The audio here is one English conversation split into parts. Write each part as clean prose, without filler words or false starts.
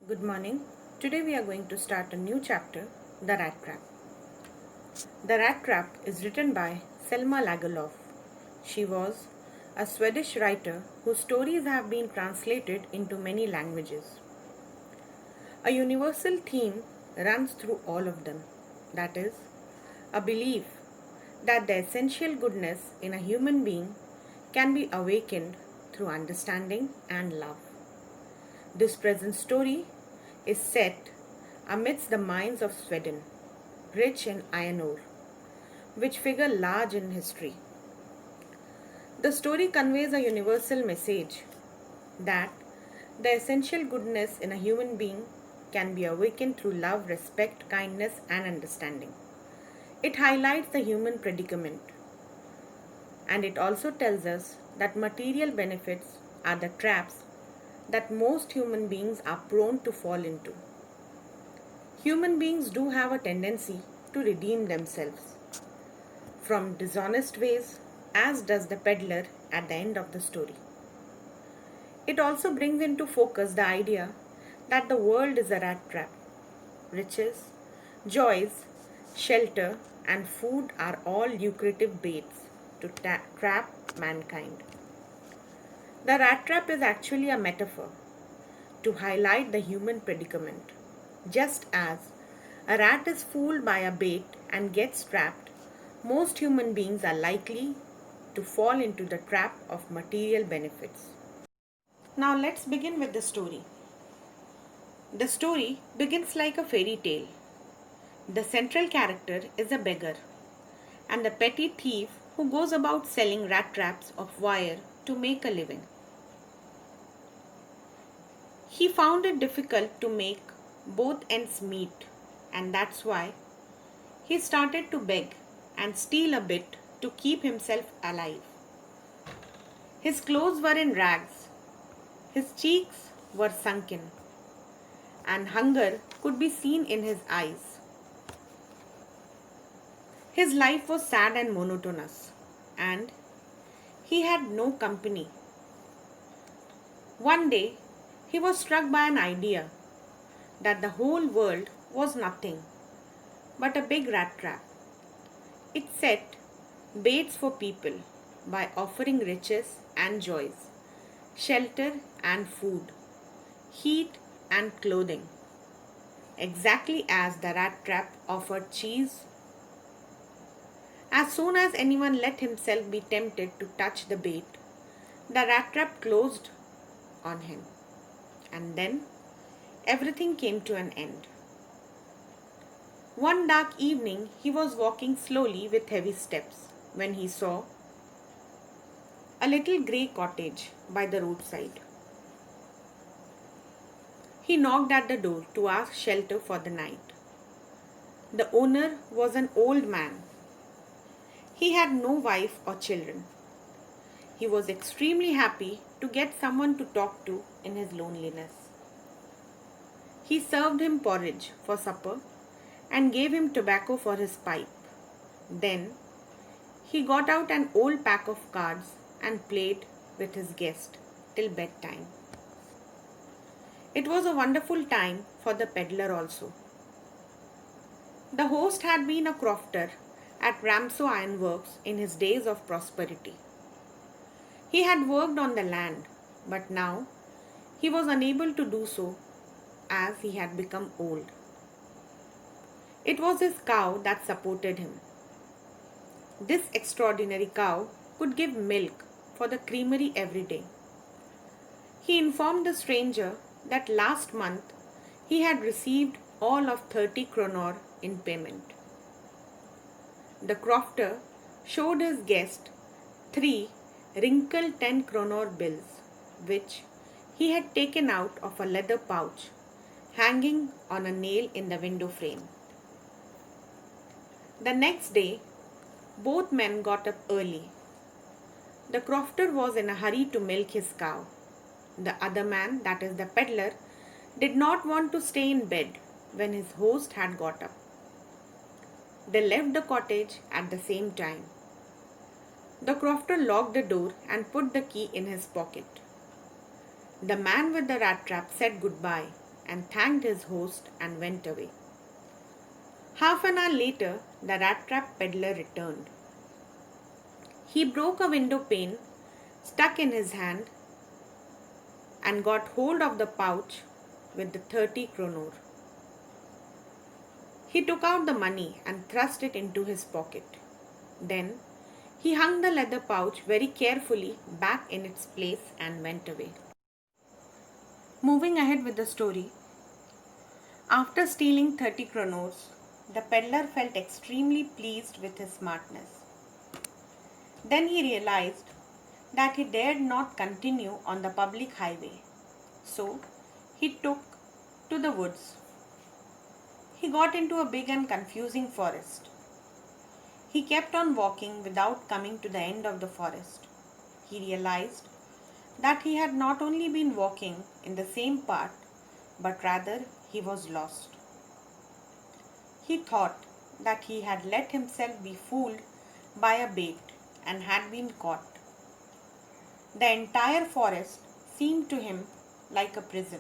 Good morning. Today we are going to start a new chapter, The Rat Trap. The Rat Trap is written by Selma Lagerlöf. She was a Swedish writer whose stories have been translated into many languages. A universal theme runs through all of them, that is, a belief that the essential goodness in a human being can be awakened through understanding and love. This present story is set amidst the mines of Sweden, rich in iron ore, which figure large in history. The story conveys a universal message that the essential goodness in a human being can be awakened through love, respect, kindness, and understanding. It highlights the human predicament, and it also tells us that material benefits are the traps that most human beings are prone to fall into. Human beings do have a tendency to redeem themselves from dishonest ways, as does the peddler at the end of the story. It also brings into focus the idea that the world is a rat trap. Riches, joys, shelter, and food are all lucrative baits to trap mankind. The rat trap is actually a metaphor to highlight the human predicament. Just as a rat is fooled by a bait and gets trapped, most human beings are likely to fall into the trap of material benefits. Now let's begin with the story. The story begins like a fairy tale. The central character is a beggar and a petty thief who goes about selling rat traps of wire to make a living. He found it difficult to make both ends meet, and that's why he started to beg and steal a bit to keep himself alive. His clothes were in rags, his cheeks were sunken, and hunger could be seen in his eyes. His life was sad and monotonous, and he had no company. One day, he was struck by an idea that the whole world was nothing but a big rat trap. It set baits for people by offering riches and joys, shelter and food, heat and clothing, exactly as the rat trap offered cheese. As soon as anyone let himself be tempted to touch the bait, the rat trap closed on him, and then everything came to an end. One dark evening, he was walking slowly with heavy steps when he saw a little grey cottage by the roadside. He knocked at the door to ask shelter for the night. The owner was an old man. He had no wife or children. He was extremely happy to get someone to talk to in his loneliness. He served him porridge for supper and gave him tobacco for his pipe. Then he got out an old pack of cards and played with his guest till bedtime. It was a wonderful time for the peddler also. The host had been a crofter at Ramso Ironworks in his days of prosperity. He had worked on the land, but now he was unable to do so as he had become old. It was his cow that supported him. This extraordinary cow could give milk for the creamery every day. He informed the stranger that last month he had received all of 30 kronor in payment. The crofter showed his guest 3 wrinkled 10 kronor bills, which he had taken out of a leather pouch hanging on a nail in the window frame. The next day, both men got up early. The crofter was in a hurry to milk his cow. The other man, that is the peddler, did not want to stay in bed when his host had got up. They left the cottage at the same time. The crofter locked the door and put the key in his pocket. The man with the rat trap said goodbye and thanked his host and went away. Half an hour later, the Rattrap peddler returned. He broke a window pane, stuck in his hand, and got hold of the pouch with the 30 kroner. He took out the money and thrust it into his pocket. Then he hung the leather pouch very carefully back in its place and went away. Moving ahead with the story, after stealing 30 kronors, the peddler felt extremely pleased with his smartness. Then he realized that he dared not continue on the public highway, so he took to the woods. He got into a big and confusing forest. He kept on walking without coming to the end of the forest. He realized that he had not only been walking in the same path, but rather he was lost. He thought that he had let himself be fooled by a bait and had been caught. The entire forest seemed to him like a prison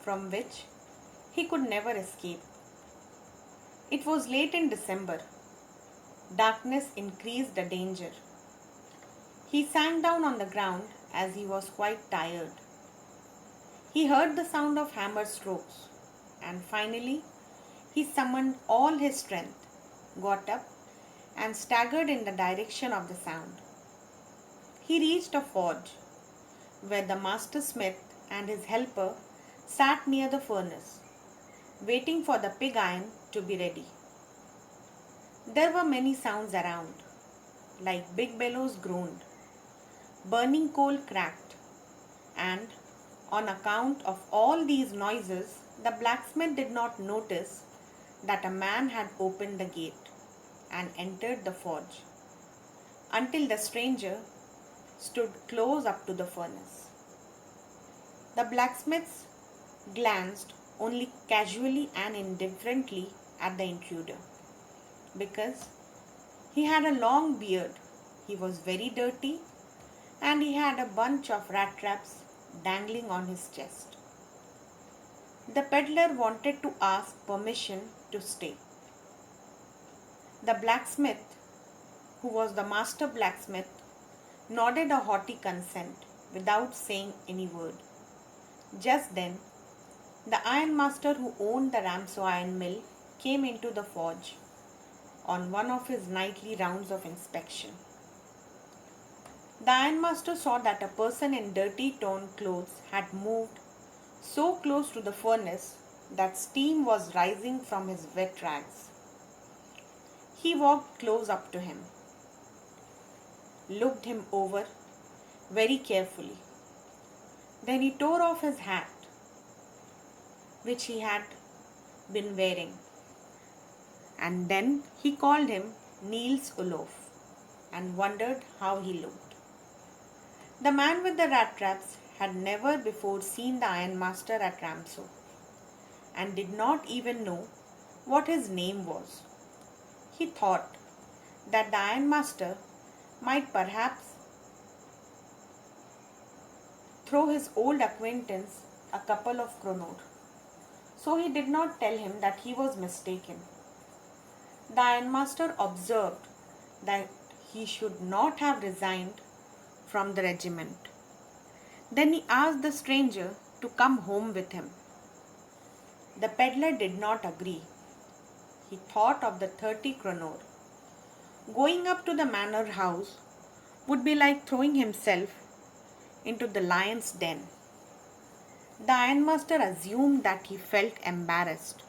from which he could never escape. It was late in December. Darkness increased the danger. He sank down on the ground as he was quite tired. He heard the sound of hammer strokes, and finally he summoned all his strength, got up, and staggered in the direction of the sound. He reached a forge where the master smith and his helper sat near the furnace, waiting for the pig iron to be ready. There were many sounds around, like big bellows groaned, burning coal cracked, and on account of all these noises, the blacksmith did not notice that a man had opened the gate and entered the forge until the stranger stood close up to the furnace. The blacksmith glanced only casually and indifferently at the intruder because he had a long beard, he was very dirty, and he had a bunch of rat traps dangling on his chest. The peddler wanted to ask permission to stay. The blacksmith, who was the master blacksmith, nodded a haughty consent without saying any word. Just then, the ironmaster who owned the Ramso iron mill came into the forge on one of his nightly rounds of inspection. The ironmaster saw that a person in dirty torn clothes had moved so close to the furnace that steam was rising from his wet rags. He walked close up to him, looked him over very carefully. Then he tore off his hat, which he had been wearing, and then he called him Niels Olof and wondered how he looked. The man with the rat traps had never before seen the ironmaster at Ramso and did not even know what his name was. He thought that the ironmaster might perhaps throw his old acquaintance a couple of kroner, so he did not tell him that he was mistaken. The ironmaster observed that he should not have resigned from the regiment. Then he asked the stranger to come home with him. The peddler did not agree. He thought of the 30 kroner. Going up to the manor house would be like throwing himself into the lion's den. The ironmaster assumed that he felt embarrassed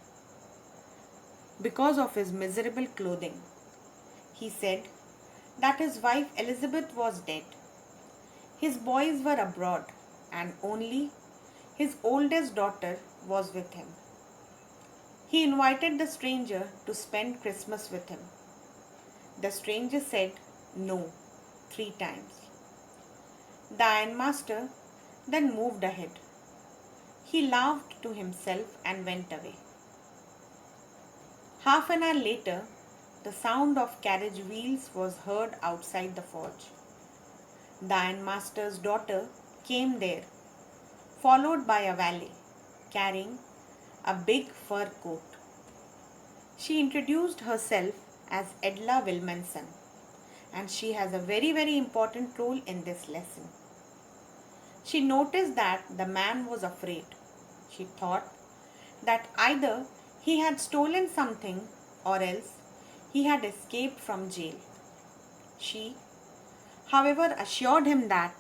because of his miserable clothing. He said that his wife Elizabeth was dead. His boys were abroad and only his oldest daughter was with him. He invited the stranger to spend Christmas with him. The stranger said no 3 times. The ironmaster then moved ahead. He laughed to himself and went away. Half an hour later, the sound of carriage wheels was heard outside the forge. The ironmaster's daughter came there, followed by a valet. carrying a big fur coat. She introduced herself as Edla Wilmanson, and she has a very important role in this lesson. She noticed that the man was afraid. She thought that either he had stolen something or else he had escaped from jail. She, however, assured him that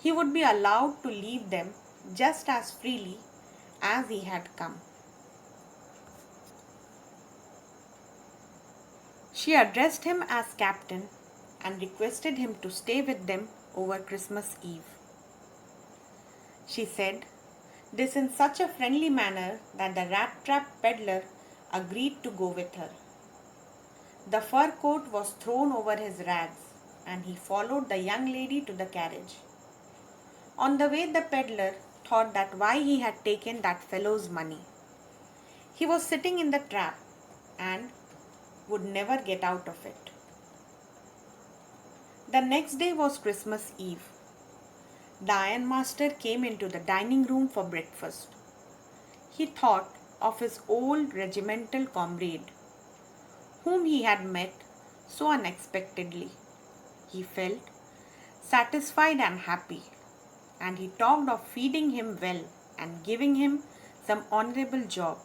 he would be allowed to leave them just as freely as he had come. She addressed him as captain and requested him to stay with them over Christmas Eve. She said this in such a friendly manner that the Rattrap peddler agreed to go with her. The fur coat was thrown over his rags and he followed the young lady to the carriage. On the way, the peddler thought that why he had taken that fellow's money. He was sitting in the trap and would never get out of it. The next day was Christmas Eve. The ironmaster came into the dining room for breakfast. He thought of his old regimental comrade, whom he had met so unexpectedly. He felt satisfied and happy, and he talked of feeding him well and giving him some honorable job.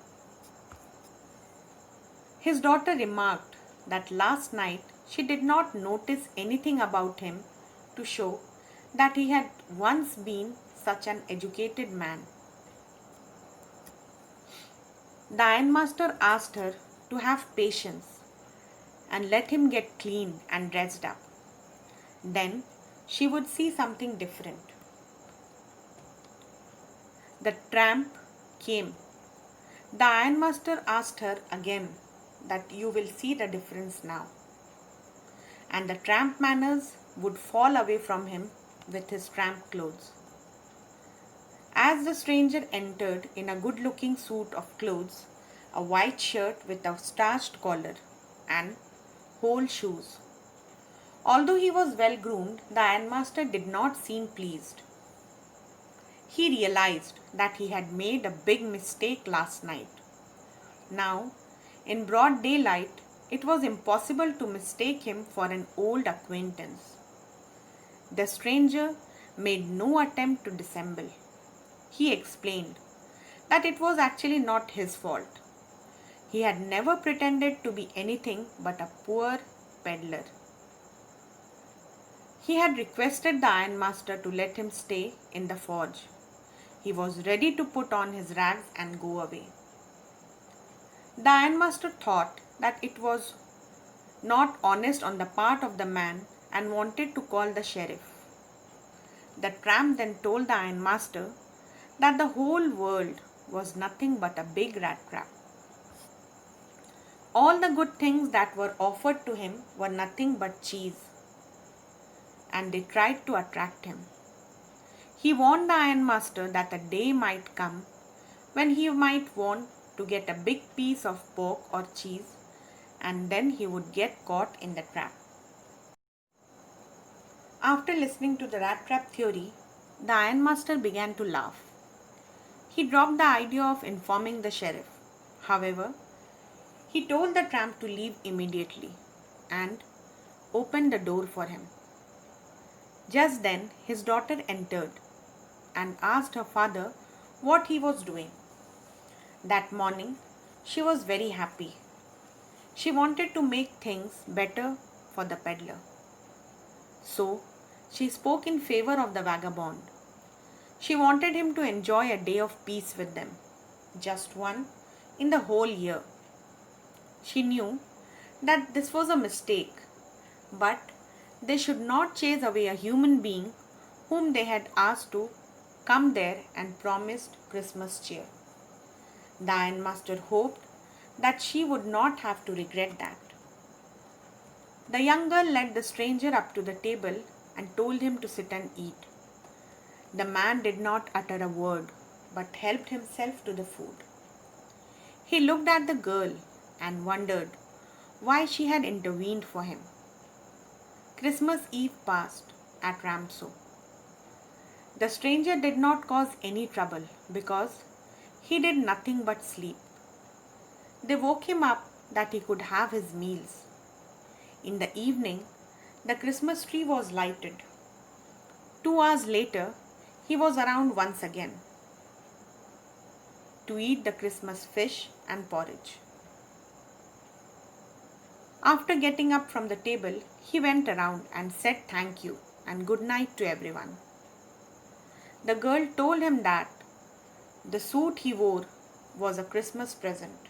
His daughter remarked that last night she did not notice anything about him to show that he had once been such an educated man. The ironmaster asked her to have patience and let him get clean and dressed up. Then she would see something different. The tramp came. The ironmaster asked her again that you will see the difference now. And the tramp manners would fall away from him with his tramp clothes. As the stranger entered in a good-looking suit of clothes, a white shirt with a starched collar and whole shoes. Although he was well groomed, the ironmaster did not seem pleased. He realized that he had made a big mistake last night. Now, in broad daylight, it was impossible to mistake him for an old acquaintance. The stranger made no attempt to dissemble. He explained that it was actually not his fault. He had never pretended to be anything but a poor peddler. He had requested the ironmaster to let him stay in the forge. He was ready to put on his rags and go away. The ironmaster thought that it was not honest on the part of the man and wanted to call the sheriff. The tramp then told the ironmaster that the whole world was nothing but a big rat trap. All the good things that were offered to him were nothing but cheese, and they tried to attract him. He warned the ironmaster that a day might come when he might want to get a big piece of pork or cheese, and then he would get caught in the trap. After listening to the rat trap theory, the ironmaster began to laugh. He dropped the idea of informing the sheriff. However, he told the tramp to leave immediately and opened the door for him. Just then, his daughter entered and asked her father what he was doing. That morning, she was very happy. She wanted to make things better for the peddler. So, she spoke in favor of the vagabond. She wanted him to enjoy a day of peace with them, just one in the whole year. She knew that this was a mistake, but they should not chase away a human being whom they had asked to come there and promised Christmas cheer. The ironmaster hoped that she would not have to regret that. The young girl led the stranger up to the table and told him to sit and eat. The man did not utter a word, but helped himself to the food. He looked at the girl and wondered why she had intervened for him. Christmas Eve passed at Ramso. The stranger did not cause any trouble because He did nothing but sleep. They woke him up that he could have his meals. In the evening, the Christmas tree was lighted. 2 hours later, he was around once again to eat the Christmas fish and porridge. After getting up from the table, he went around and said thank you and good night to everyone. The girl told him that the suit he wore was a Christmas present,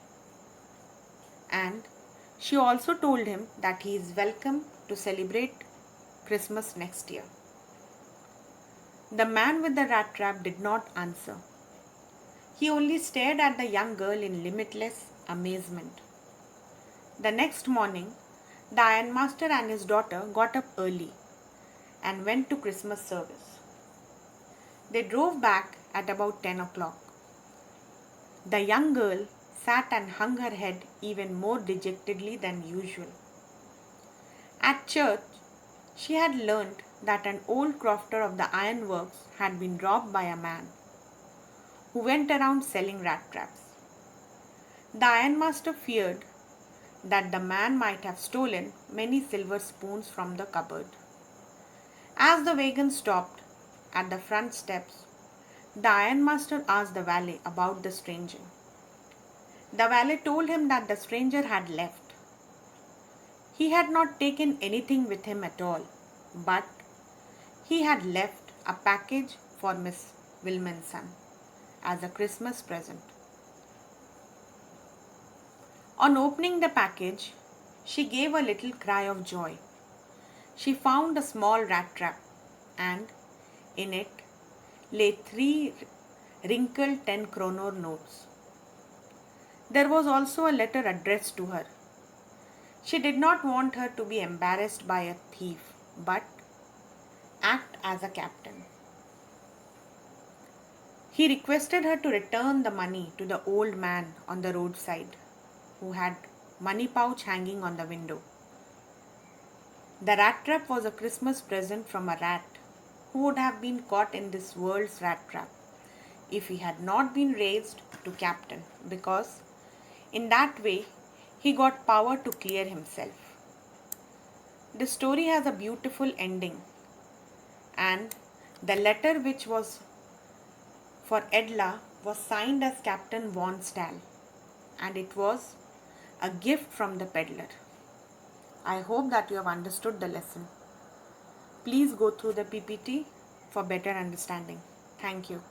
and she also told him that he is welcome to celebrate Christmas next year. The man with the rat trap did not answer. He only stared at the young girl in limitless amazement. The next morning, the ironmaster and his daughter got up early and went to Christmas service. They drove back at about 10 o'clock. The young girl sat and hung her head even more dejectedly than usual. At church, she had learned that an old crofter of the ironworks had been robbed by a man who went around selling rat traps. The ironmaster feared that the man might have stolen many silver spoons from the cupboard. As the wagon stopped at the front steps, the ironmaster asked the valet about the stranger. The valet told him that the stranger had left. He had not taken anything with him at all, but he had left a package for Miss Wilmanson as a Christmas present. On opening the package, she gave a little cry of joy. She found a small rat trap, and in it lay 3 wrinkled 10 kronor notes. There was also a letter addressed to her. She did not want her to be embarrassed by a thief, but act as a captain. He requested her to return the money to the old man on the roadside, who had money pouch hanging on the window. The rat trap was a Christmas present from a rat who would have been caught in this world's rat trap if he had not been raised to captain, because in that way he got power to clear himself. The story has a beautiful ending, and the letter, which was for Edla, was signed as Captain Von Stahl, and it was a gift from the peddler. I hope that you have understood the lesson. Please go through the PPT for better understanding. Thank you.